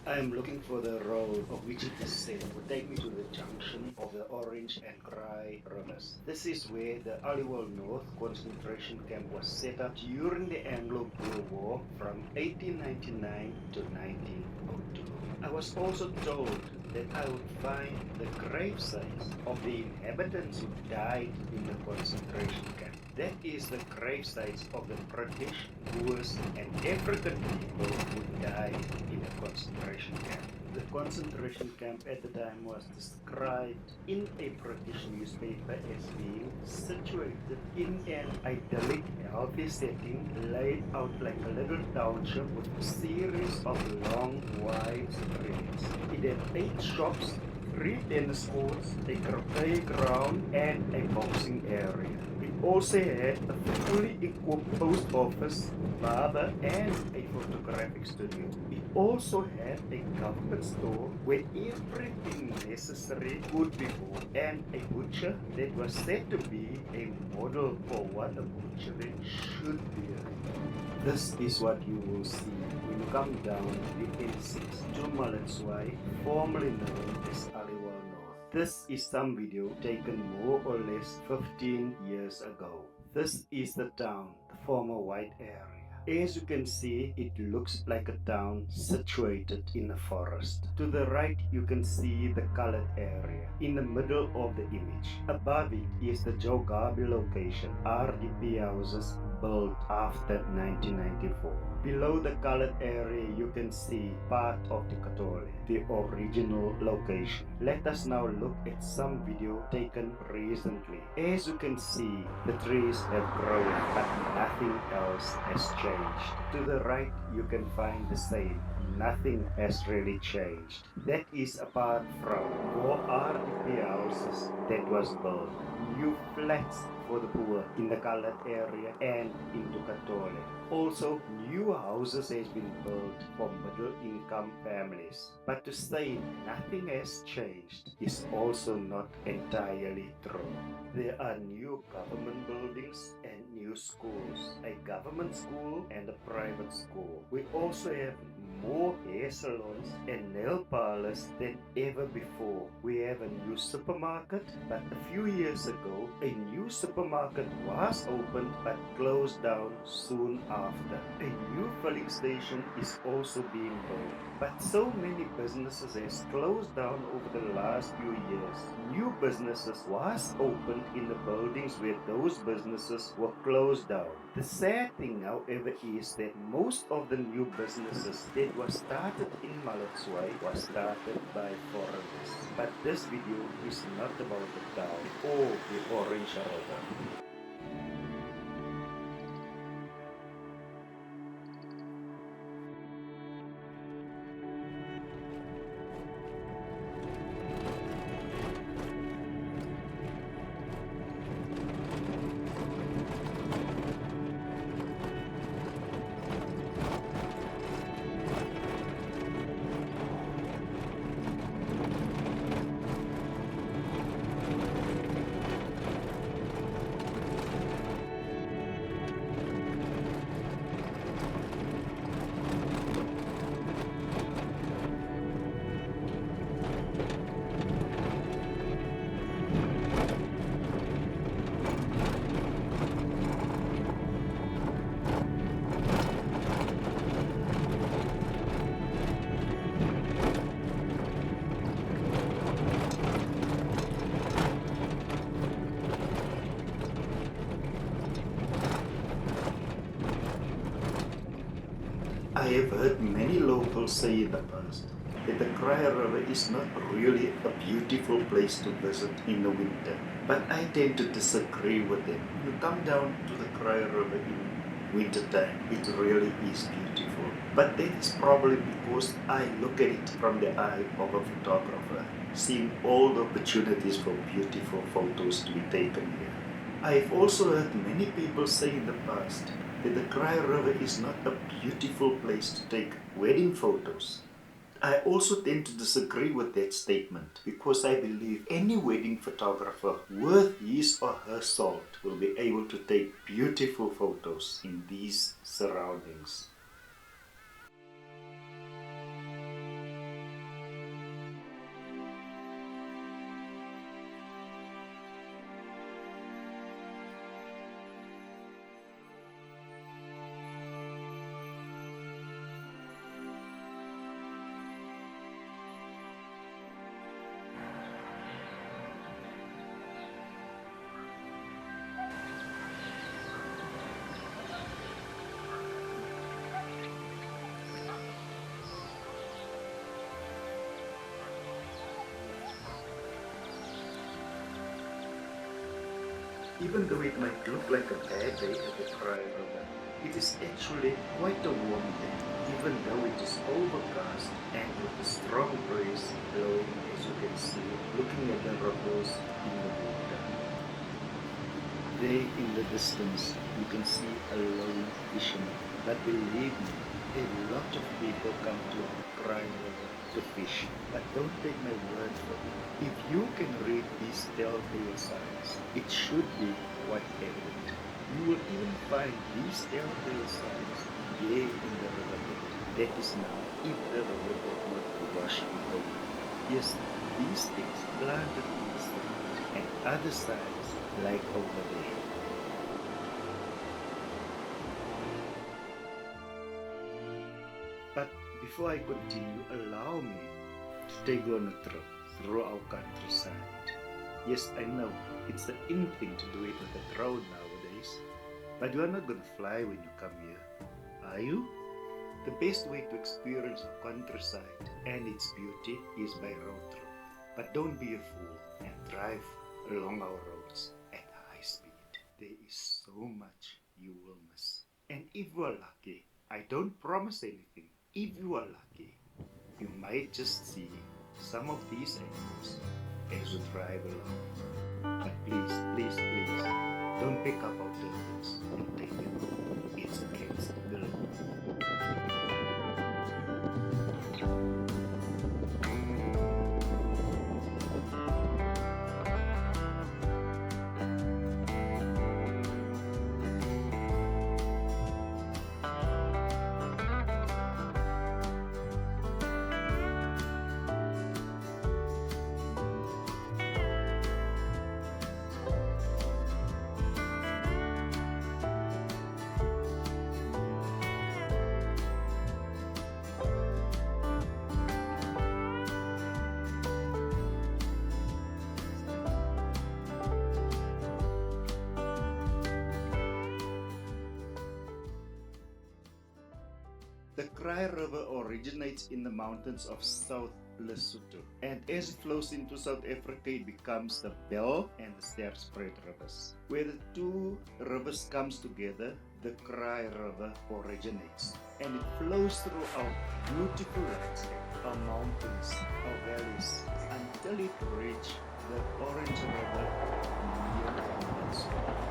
I am looking for the road of which it is said would take me to the junction of the Orange and Kraai Rivers. This is where the Aliwal North concentration camp was set up during the Anglo-Boer War from 1899 to 1902. I was also told that I would find the grave sites of the inhabitants who died in the concentration camp. That is the grave sites of the British, Boers and African people who died in the concentration camp. The concentration camp at the time was described in a British newspaper as being situated in an idyllic, healthy setting, laid out like a little township with a series of long, wide streets. It had 8 shops, 3 tennis courts, a croquet ground, and a boxing area. It also had a fully equipped post office, barber, and a photographic studio. It also had a government store where everything necessary could be bought, and a butcher that was said to be a model for what a butchery should be. This is what you will see when you come down the N6 to Maletswai, formerly known as Aliwal North. This is some video taken more or less 15 years ago. This is the town, the former white area. As you can see, it looks like a town situated in a forest. To the right, you can see the colored area in the middle of the image. Above it is the Joe Garvey location, RDP houses built after 1994. Below the colored area, you can see part of the Katole, the original location. Let us now look at some video taken recently. As you can see, the trees have grown, but nothing else has changed. To the right, you can find the same. Nothing has really changed. That is apart from more RDP houses that was built. New flats for the poor in the colored area and into Katole. Also, new houses has been built for middle income families. But to say nothing has changed is also not entirely true. There are new government buildings and new schools, a government school and a private school. We also have more hair salons and nail parlors than ever before. We have a new supermarket, but a few years ago, a new supermarket was opened but closed down soon after. A new filling station is also being built. But so many businesses has closed down over the last few years. New businesses was opened in the buildings where those businesses were closed down. The sad thing, however, is that most of the new businesses that were started in Maletswai was started by foreigners. But this video is not about the town or the Orange River. I have heard many locals say in the past that the Kraai River is not really a beautiful place to visit in the winter. But I tend to disagree with them. When you come down to the Kraai River in winter time, it really is beautiful. But that is probably because I look at it from the eye of a photographer, seeing all the opportunities for beautiful photos to be taken here. I have also heard many people say in the past that the Kraai River is not a beautiful place to take wedding photos. I also tend to disagree with that statement because I believe any wedding photographer worth his or her salt will be able to take beautiful photos in these surroundings. Even though it might look like a bad day at the Kraai River, it is actually quite a warm day, even though it is overcast and with a strong breeze blowing, as you can see, looking at the ripples in the water. There in the distance, you can see a lone fisherman, but believe me, a lot of people come to Kraai River to fish. But don't take my word for it. If you can read these telltale signs, it should be quite evident. You will even find these telltale signs there in the riverbed. That is now if the riverbed were to wash it away. Yes, these things planted in the sand and other signs like over there. But before I continue, allow me to take you on a trip through our countryside. Yes, I know, it's the in thing to do it with a drone nowadays, but you are not going to fly when you come here, are you? The best way to experience the countryside and its beauty is by road trip. But don't be a fool and drive along our roads at high speed. There is so much you will miss. And if you are lucky, I don't promise anything, if you are lucky, you might just see some of these animals as you drive along. But please, please, please, don't pick up our tablets and take it. It's against the law. The Kraai River originates in the mountains of South Lesotho, and as it flows into South Africa, it becomes the Bell and the Ster-Spruit rivers. Where the two rivers comes together, the Kraai River originates, and it flows through our beautiful landscape, our mountains, our valleys, until it reaches the Orange River near Maletswai.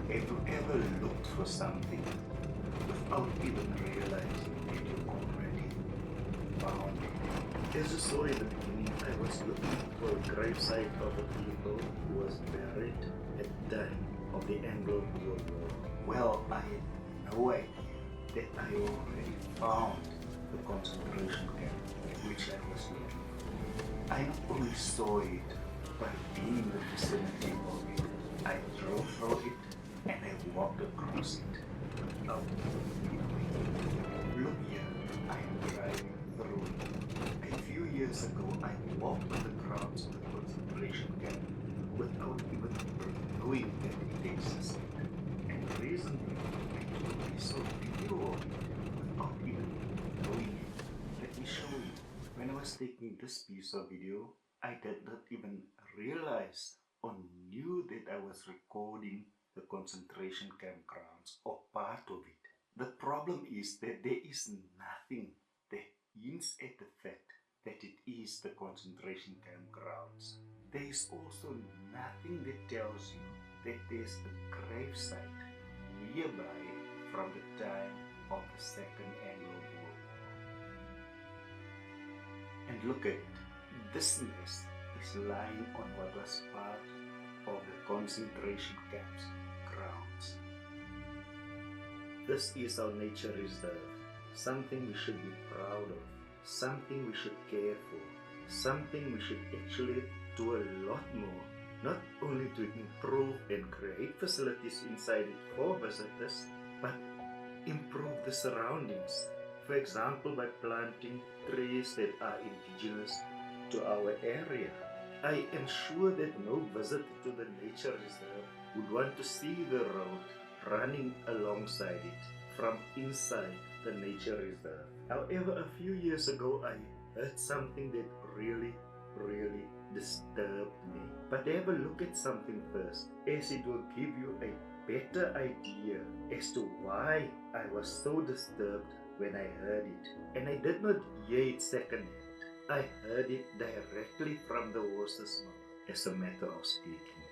Have you ever looked for something without even realizing that you already found it? As you saw in the beginning, I was looking for a gravesite of a people who was buried at the time of the Anglo-Boer War. Well, I had no idea that I already found the concentration camp at which I was looking for. I not only saw it, but being in the vicinity of it, I drove through it and I walked across it. Oh, look here, I am driving through it. A few years ago, I walked on the grounds of the concentration camp without even knowing that it existed. And recently, I took a piece of video of it without even knowing it. Let me show you. When I was taking this piece of video, I did not even realize or knew that I was recording the concentration camp grounds or part of it. The problem is that there is nothing that hints at the fact that it is the concentration camp grounds. There is also nothing that tells you that there's a gravesite nearby from the time of the Second Anglo-Boer War. And look at it, this nest is lying on what was part of the concentration camps grounds. This is our nature reserve, something we should be proud of, something we should care for, something we should actually do a lot more not only to improve and create facilities inside it for visitors, but improve the surroundings. For example, by planting trees that are indigenous to our area. I am sure that no visitor to the nature reserve would want to see the road running alongside it from inside the nature reserve. However, a few years ago, I heard something that really disturbed me. But have a look at something first, as it will give you a better idea as to why I was so disturbed when I heard it. And I did not hear it secondhand. I heard it directly from the horse's mouth, as a matter of speaking.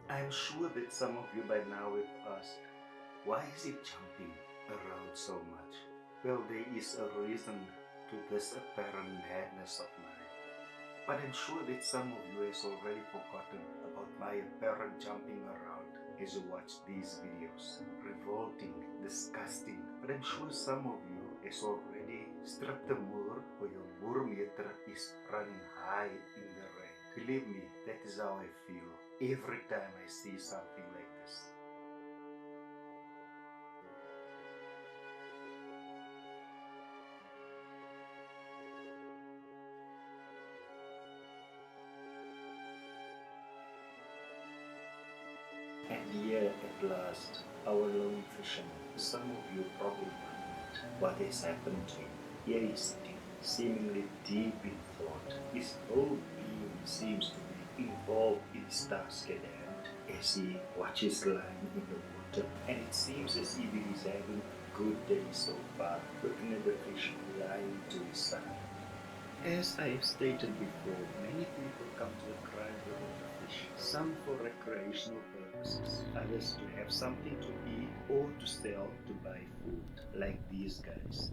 I am sure that some of you by now have asked, why is it jumping around so much? Well, there is a reason to this apparent madness of mine. But I'm sure that some of you has already forgotten about my apparent jumping around as you watch these videos. Revolting, disgusting. But I'm sure some of you has already stripped the moor, or your moor meter is running high in the rain. Believe me, that is how I feel every time I see something like this. And here at last, our lone fisherman. Some of you probably wondered what has happened to him. Here he's sitting, seemingly deep in thought. His whole being seems to be involved in his task at hand as he watches line in the water. And it seems as if he is having a good day so far, looking at the fish lying to his side. As I have stated before, many people come to the Kraai River to fish, some for recreational purposes, others to have something to eat or to sell to buy food, like these guys.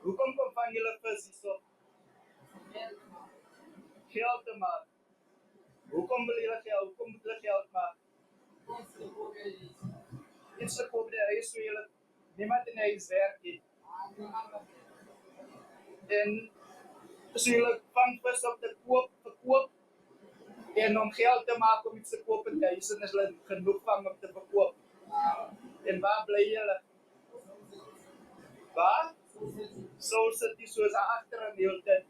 Hoekom kom van julle vis hierso? Geld te maak. Hoekom wil julle geld? Hoekom moet julle geld maak? Iets te koop by die huis, so julle niemand in die huis werk nie. En so julle vang vis op te koop, verkoop, en om geld te maak om iets te koop in die huis, en is hulle genoeg vang om te verkoop. En waar bly julle? Waar? Soul City, soos agter in die hele tyd.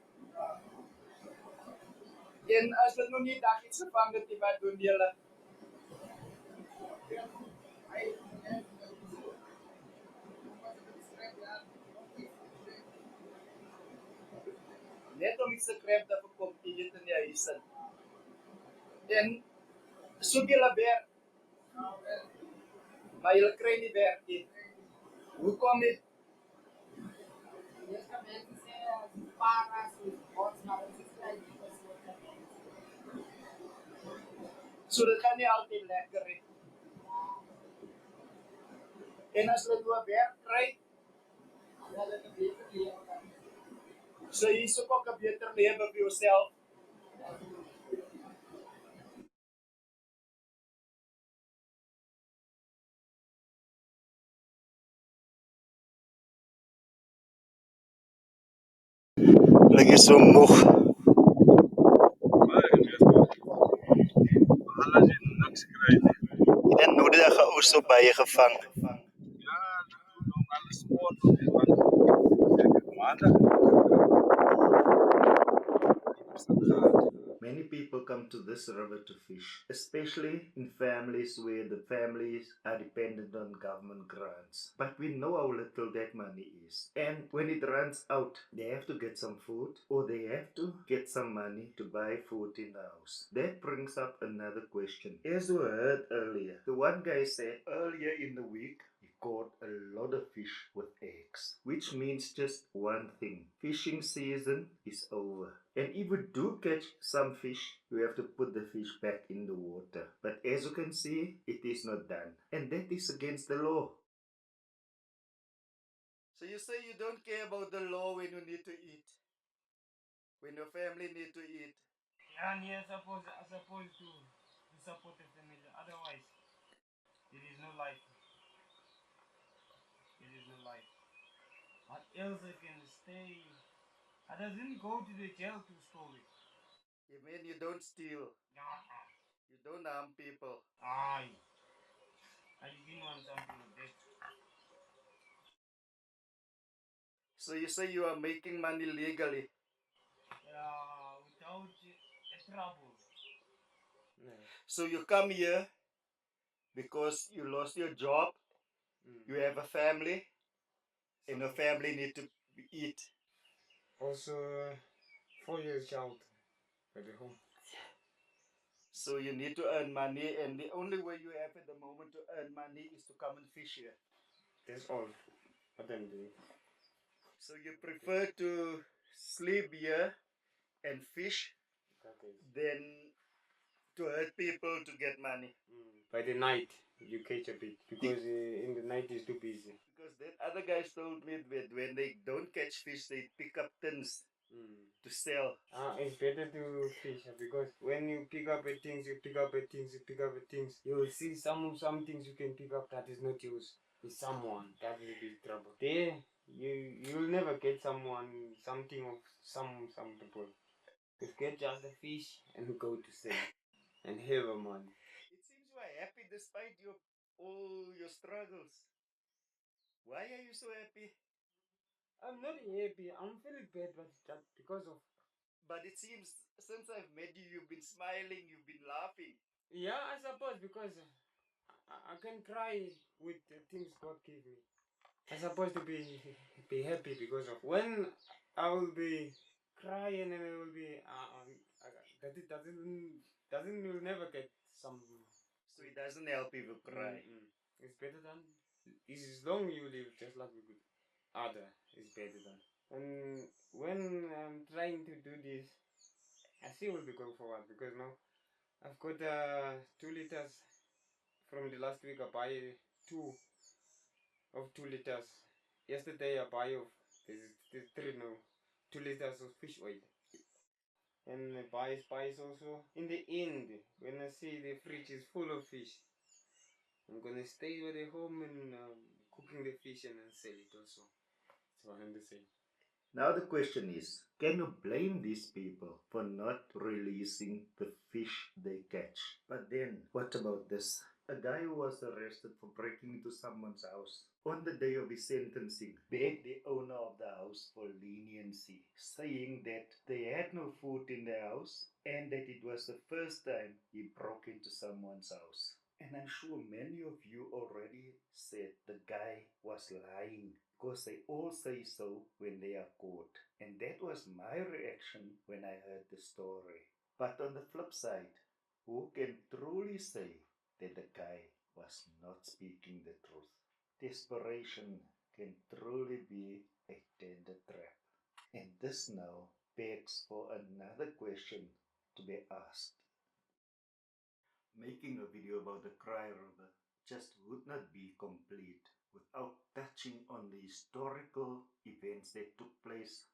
En as dit nog nie dag iets gevang het, wat doen julle? Net om iets te kry te verkoop, die eet in die huis in. En soek julle werk, maar julle kry nie werk nie. Hoekom nie? So dit gaan nie altyd lekker nie. En as hulle nou werk kry, so jy soek ook 'n beter lewe vir jouself. Ek is so moeg. En nou die dag ou so baie gevang. Many people come to this river to fish, especially in families where the families are dependent on government grants. But we know how little that money is. And when it runs out, they have to get some food or they have to get some money to buy food in the house. That brings up another question. As we heard earlier, the one guy said earlier in the week, he caught a lot of fish with eggs, which means just one thing. Fishing season is over. And if we do catch some fish, we have to put the fish back in the water. But as you can see, it is not done. And that is against the law. So you say you don't care about the law when you need to eat? When your family need to eat? Yeah, and you're supposed to support the family. Otherwise, there is no life. There is no life. What else I can stay? I doesn't go to the jail to store it. You mean you don't steal? Ah, You don't harm people? I didn't want something like that. So you say you are making money legally? Without trouble. So you come here because you lost your job, you have a family, and your family need to eat. Also, 4 years child at the home. So you need to earn money, and the only way you have at the moment to earn money is to come and fish here. That's all what I'm doing. So you prefer to sleep here and fish That is. than to hurt people to get money. By the night, you catch a bit because in the night it's too busy. Because that other guys told me that when they don't catch fish, they pick up tins to sell. It's better to fish because when you pick up at things, you pick up at things, you pick up at things, you will see some things you can pick up that is not yours. It's someone that is a big trouble. There, you'll never get something of some people. You get just a fish and go to sell and have a money. It seems you are happy despite all your struggles. Why are you so happy? I'm not happy. I'm feeling bad, but just because of. But it seems since I've met you, you've been smiling, you've been laughing. Yeah, I suppose because I can cry with the things God gave me. I'm supposed to be happy because of when I will be crying and I will be that it doesn't you'll never get some. So it doesn't help if you cry. It's better than it's as long you live just like a good other is better than. And when I'm trying to do this, I still will be going forward because now I've got 2 liters from the last week. I buy two of 2 liters. Yesterday I buy of this three now 2 liters of fish oil. And I buy spice also. In the end, when I see the fridge is full of fish, I'm gonna stay with the home and cooking the fish and then sell it also. That's what I'm saying. Now the question is, can you blame these people for not releasing the fish they catch? But then, what about this? A guy who was arrested for breaking into someone's house on the day of his sentencing begged the owner of the house for leniency, saying that they had no food in the house and that it was the first time he broke into someone's house. And I'm sure many of you already said the guy was lying because they all say so when they are caught. And that was my reaction when I heard the story. But on the flip side, who can truly say that the guy was not speaking the truth? Desperation can truly be a tender trap. And this now begs for another question to be asked. Making a video about the Kraai River just would not be complete without touching on the historical events that took place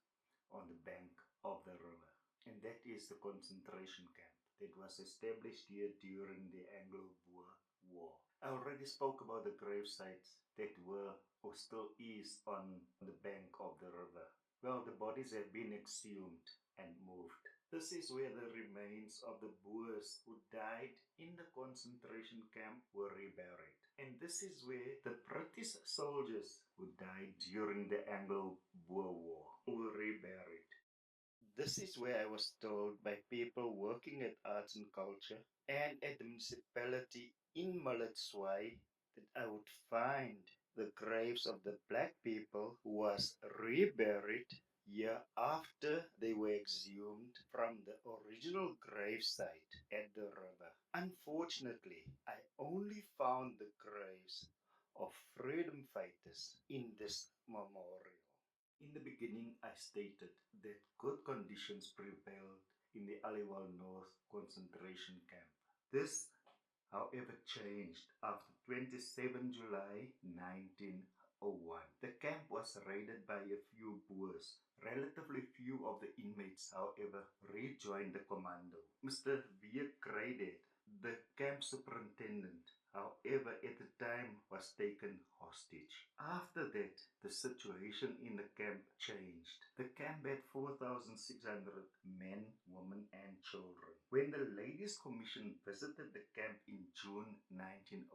on the bank of the river. And that is the concentration camp that was established here during the Anglo-Boer War. I already spoke about the grave sites that were or still is on the bank of the river. Well, the bodies have been exhumed and moved. This is where the remains of the Boers who died in the concentration camp were reburied. And this is where the British soldiers who died during the Anglo-Boer War were reburied. This is where I was told by people working at arts and culture and at the municipality in Maletswai that I would find the graves of the black people who was reburied year after they were exhumed from the original gravesite at the river. Unfortunately, I only found the graves of freedom fighters in this memorial. In the beginning, I stated that good conditions prevailed in the Aliwal North concentration camp. This, however, changed after 27 July 1901. The camp was raided by a few Boers. Relatively few of the inmates, however, rejoined the commando. Mr. V. Kraai, the camp superintendent, however, at the time was taken hostage. After that, the situation in the camp changed. The camp had 4,600 men, women, and children. When the Ladies' Commission visited the camp in June 1901,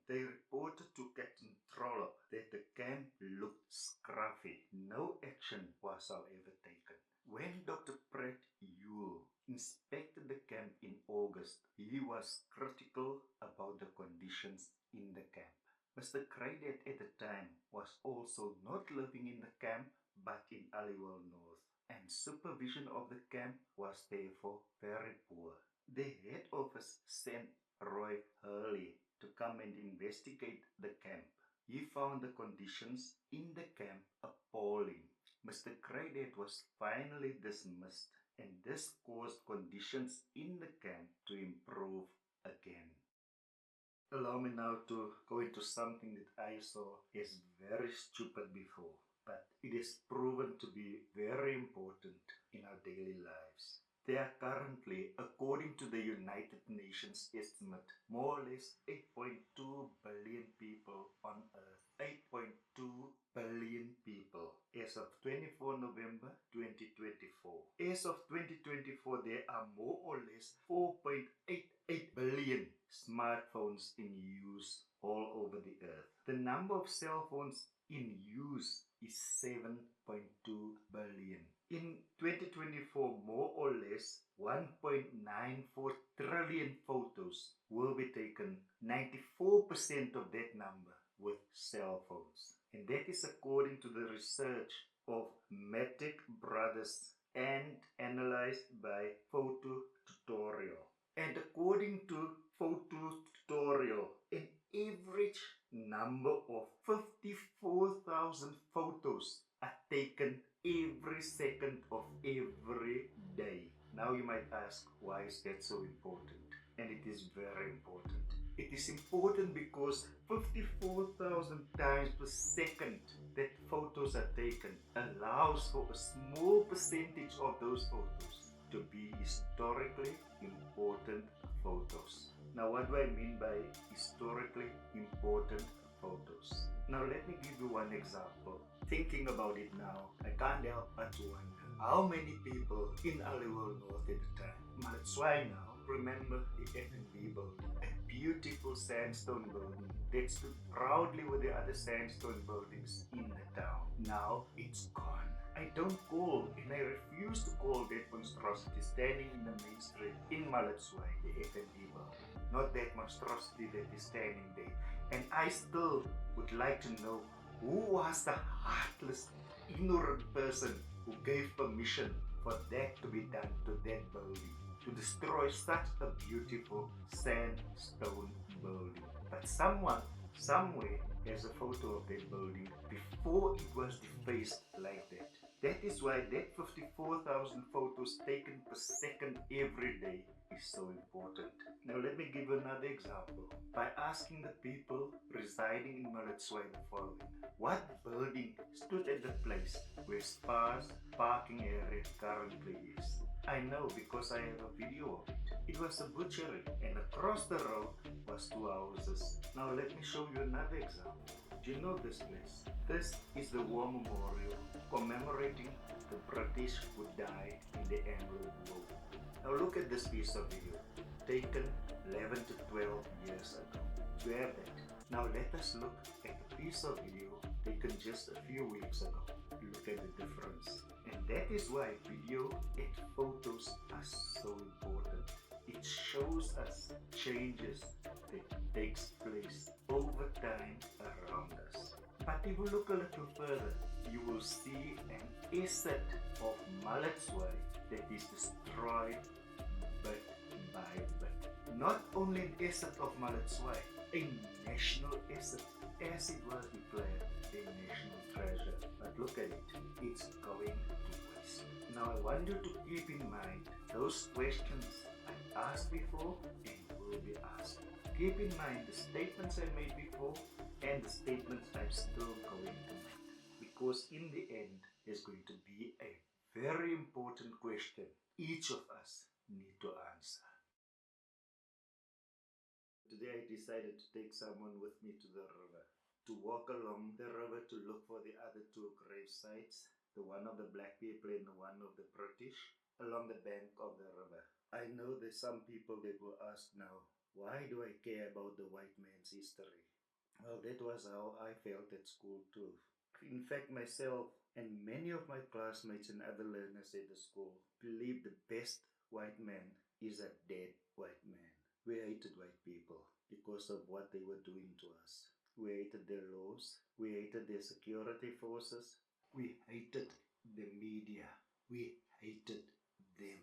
they reported to Captain Trollope that the camp looked scruffy. No action was, however, taken. When Dr. Pratt Yule inspected the camp in August, he was critical about the conditions in the camp. Mr. Kraai at the time was also not living in the camp but in Aliwal North, and supervision of the camp was therefore very poor. The head office sent Roy Hurley to come and investigate the camp. He found the conditions in the camp appalling. Mr. Kraai was finally dismissed, and this caused conditions in the camp to improve again. Allow me now to go into something that I saw as very stupid before, but it is proven to be very important in our daily lives. There are currently, according to the United Nations estimate, more or less 8.2 billion people on Earth. 8.2 billion people as of 24 November 2024. As of 2024, there are more or less 4.88 billion smartphones in use all over the earth. The number of cell phones in use is 7.2 billion. In 2024, more or less 1.94 trillion photos will be taken, 94% of that number with cell phones. And that is according to the research of Matic Brothers and analyzed by Photo Tutorial. And according to Photo Tutorial, an average number of 54,000 photos are taken every second of every day. Now you might ask, why is that so important? And it is very important. It is important because 54,000 times per second that photos are taken allows for a small percentage of those photos to be historically important photos. Now, what do I mean by historically important photos? Now, let me give you one example. Thinking about it now, I can't help but to wonder how many people in Aliwal North at the time. Maletswai now, remember the F&B building, a beautiful sandstone building that stood proudly with the other sandstone buildings in the town. Now it's gone. I don't call and I refuse to call that monstrosity standing in the main street in Maletswai the F&B building. Not that monstrosity that is standing there. And I still would like to know who was the heartless, ignorant person who gave permission for that to be done to that building, to destroy such a beautiful sandstone building. But someone, somewhere, has a photo of that building before it was defaced like that. That is why that 54,000 photos taken per second every day is so important. Now let me give another example by asking the people residing in Maletswai the following. What building stood at the place where Spa's parking area currently is? I know because I have a video of it. It was a butchery and across the road was two houses. Now let me show you another example. Do you know this place? This is the War Memorial commemorating the British who died in the Anglo-War. Now look at this piece of video, taken 11 to 12 years ago. You have that. Now let us look at the piece of video taken just a few weeks ago. Look at the difference. And that is why video and photos are so important. It shows us changes that takes place over time around us. But if you look a little further, you will see an asset of Maletswai that is destroyed bit by bit. Not only an asset of Maletswai, a national asset, as it was declared a national treasure. But look at it, it's going to waste. Now I want you to keep in mind those questions I asked before and will be asked. Keep in mind the statements I made before and the statements I'm still going to make. Because in the end, there's going to be a very important question each of us need to answer. Today I decided to take someone with me to the river, to walk along the river to look for the other two grave sites, the one of the black people and the one of the British, along the bank of the river. I know there's some people that will ask now, why do I care about the white man's history? Well, that was how I felt at school too. In fact, myself and many of my classmates and other learners at the school believe the best white man is a dead white man. We hated white people because of what they were doing to us. We hated their laws. We hated their security forces. We hated the media. We hated them.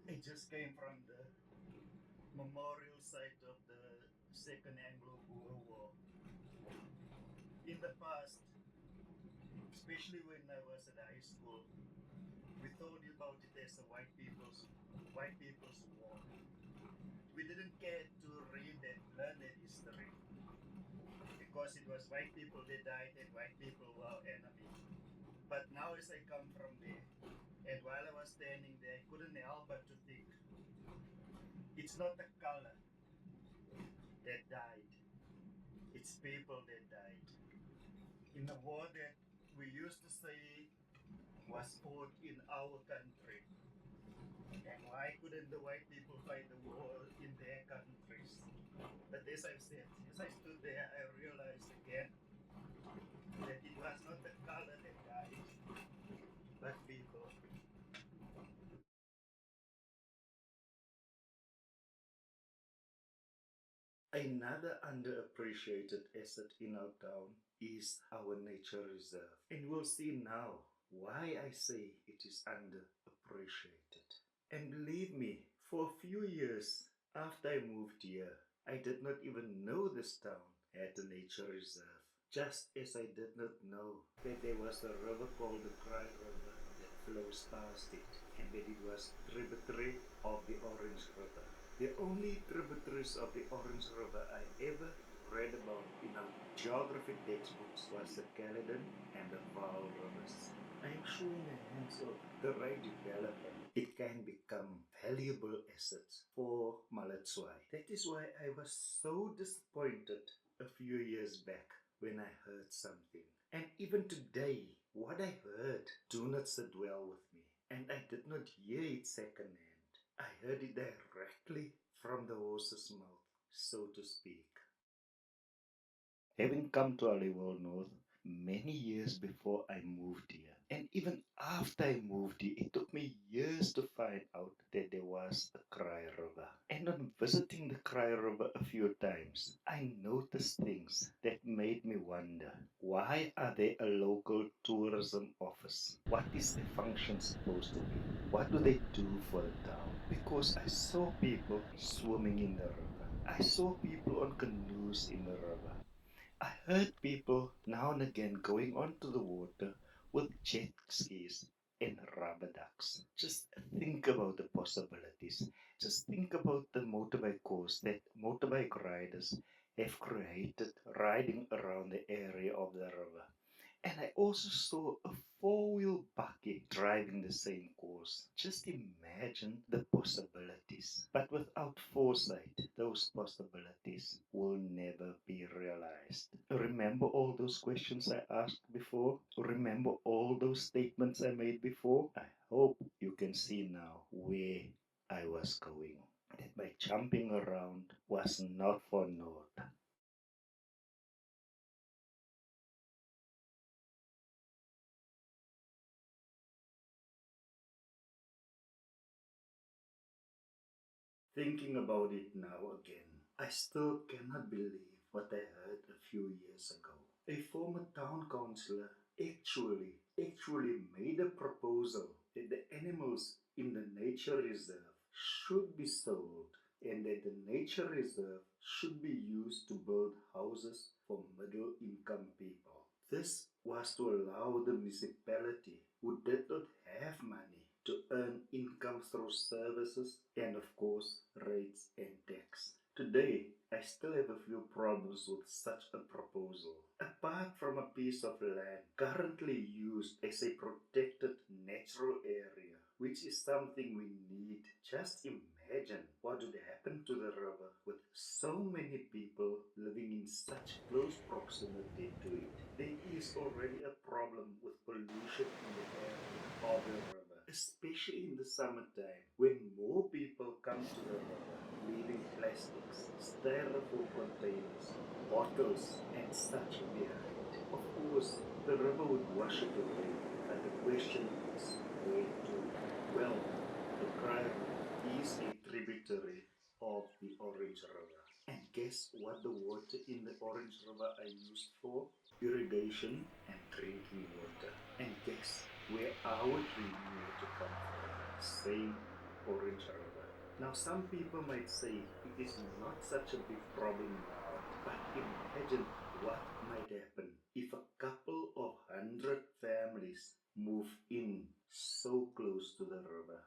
I just came from the memorial site of the Second Anglo-Boer War. In the past, especially when I was at high school, we thought about it as a white people's war. We didn't care to read and learn that history because it was white people that died and white people were our enemy. But now as I come from there, and while I was standing there, I couldn't help but to think, it's not the color that died, it's people that died. In a war that we used to say was fought in our country. And why couldn't the white people fight the war in their countries? But as I said, as I stood there, I realized again that it was not the color that died, but people. Another underappreciated asset in our town is our nature reserve. And we'll see now why I say it is underappreciated. And believe me, for a few years after I moved here, I did not even know this town had a nature reserve. Just as I did not know that there was a river called the Kraai River that flows past it, and that it was tributary of the Orange River. The only tributaries of the Orange River I ever read about in our geography textbooks was the Caledon and the Vaal rivers. I am sure in the hands of the right developer, it can become valuable assets for Maletswai. That is why I was so disappointed a few years back when I heard something. And even today, what I heard do not sit well with me. And I did not hear it secondhand. I heard it directly from the horse's mouth, so to speak. Having come to Aliwal North many years before I moved here, and even after I moved here, it took me years to find out that there was a Kraai River. And on visiting the Kraai River a few times, I noticed things that made me wonder, why are they a local tourism office? What is their function supposed to be? What do they do for the town? Because I saw people swimming in the river. I saw people on canoes in the river. I heard people now and again going onto the water with jet skis and rubber ducks. Just think about the possibilities. Just think about the motorbike course that motorbike riders have created riding around the area of the river. And I also saw a four-wheel buggy driving the same course. Just imagine the possibilities. But without foresight, those possibilities will never be realized. Remember all those questions I asked before? Remember all those statements I made before? I hope you can see now where I was going. That my jumping around was not for naught. Thinking about it now again, I still cannot believe what I heard a few years ago. A former town councillor actually made a proposal that the animals in the nature reserve should be sold and that the nature reserve should be used to build houses for middle income people. This was to allow the municipality who did not have money to earn income through services and, of course, rates and tax. Today, I still have a few problems with such a proposal. Apart from a piece of land currently used as a protected natural area, which is something we need, just imagine what would happen to the river with so many people living in such close proximity to it. There is already a problem with pollution in the area of the river, especially in the summertime when more people come to the river, leaving plastics, styrofoam containers, bottles, and such behind. Of course, the river would wash it away, but the question is where to? Well, the Kraai River is a tributary of the Orange River. And guess what the water in the Orange River are used for? Irrigation and drinking water. And guess where our drinking water comes from? Same Orange River. Now some people might say it is not such a big problem now, but imagine what might happen if a couple of 100 families move in so close to the river.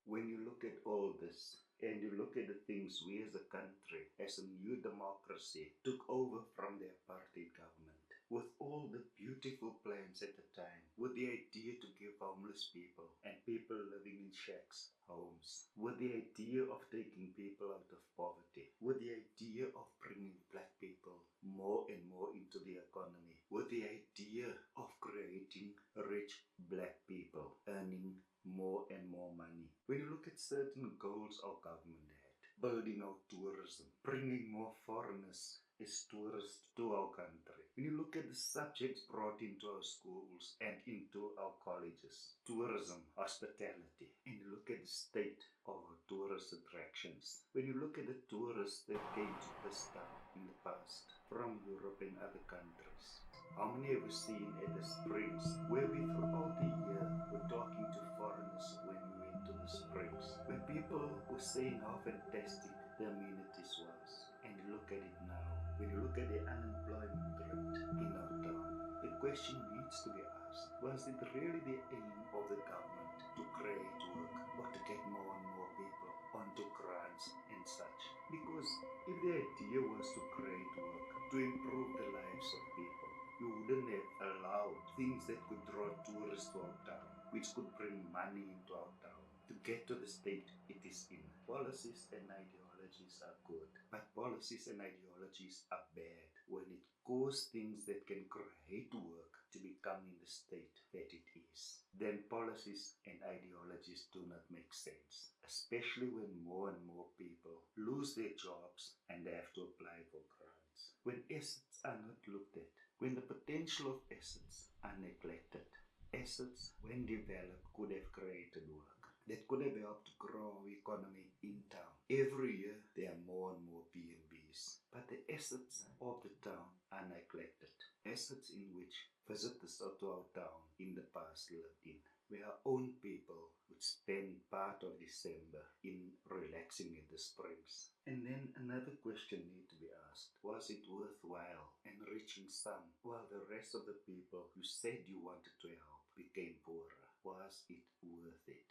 When you look at all this and you look at the things we as a country, as a new democracy, took over from the apartheid government, with all the beautiful plans at the time, with the idea to give homeless people and people living in shacks homes, with the idea of taking people out of poverty, with the idea of bringing black people more and more into the economy, with the idea of creating rich black people earning more and more money. When you look at certain goals our government had, building out tourism, bringing more foreigners as tourists to our country. When you look at the subjects brought into our schools and into our colleges, tourism, hospitality, and you look at the state of our tourist attractions. When you look at the tourists that came to this town in the past from Europe and other countries, how many have we seen at the springs where we throughout the year were talking to foreigners when we went to the springs, where people were saying how fantastic the amenities was. And you look at it now, when you look at the unemployment rate in our town, the question needs to be asked, was it really the aim of the government to create work or to get more and more people onto grants and such? Because if the idea was to create work, to improve the lives of people, you wouldn't have allowed things that could draw tourists to our town, which could bring money into our town, to get to the state it is in. Policies and ideologies are good, but policies and ideologies are bad when it causes things that can create work to become in the state that it is. Then policies and ideologies do not make sense, especially when more and more people lose their jobs and they have to apply for grants. When assets are not looked at, when the potential of assets are neglected, assets, when developed, could have created work that could have helped grow our economy in town. Every year, there are more and more B&Bs, but the assets of the town are neglected. Assets in which visitors to our town in the past lived in, where our own people would spend part of December in relaxing in the springs. And then another question needs to be asked. Was it worthwhile enriching some while the rest of the people you said you wanted to help became poorer? Was it worth it?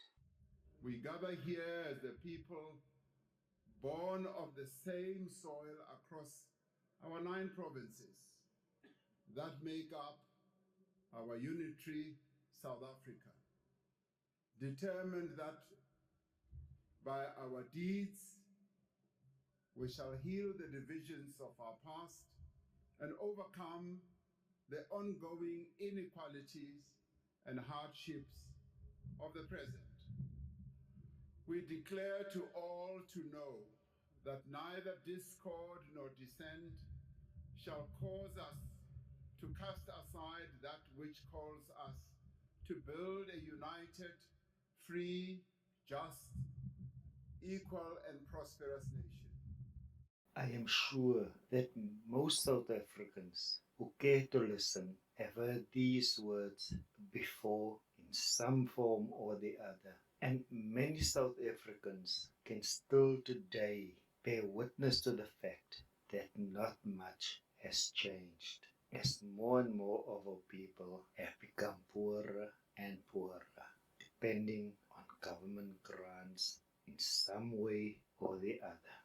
We gather here as the people born of the same soil across our 9 provinces that make up our unitary South Africa, determined that by our deeds we shall heal the divisions of our past and overcome the ongoing inequalities and hardships of the present. We declare to all to know that neither discord nor dissent shall cause us to cast aside that which calls us to build a united, free, just, equal, and prosperous nation. I am sure that most South Africans who care to listen have heard these words before in some form or the other. And many South Africans can still today bear witness to the fact that not much has changed, as more and more of our people have become poorer and poorer, depending on government grants in some way or the other.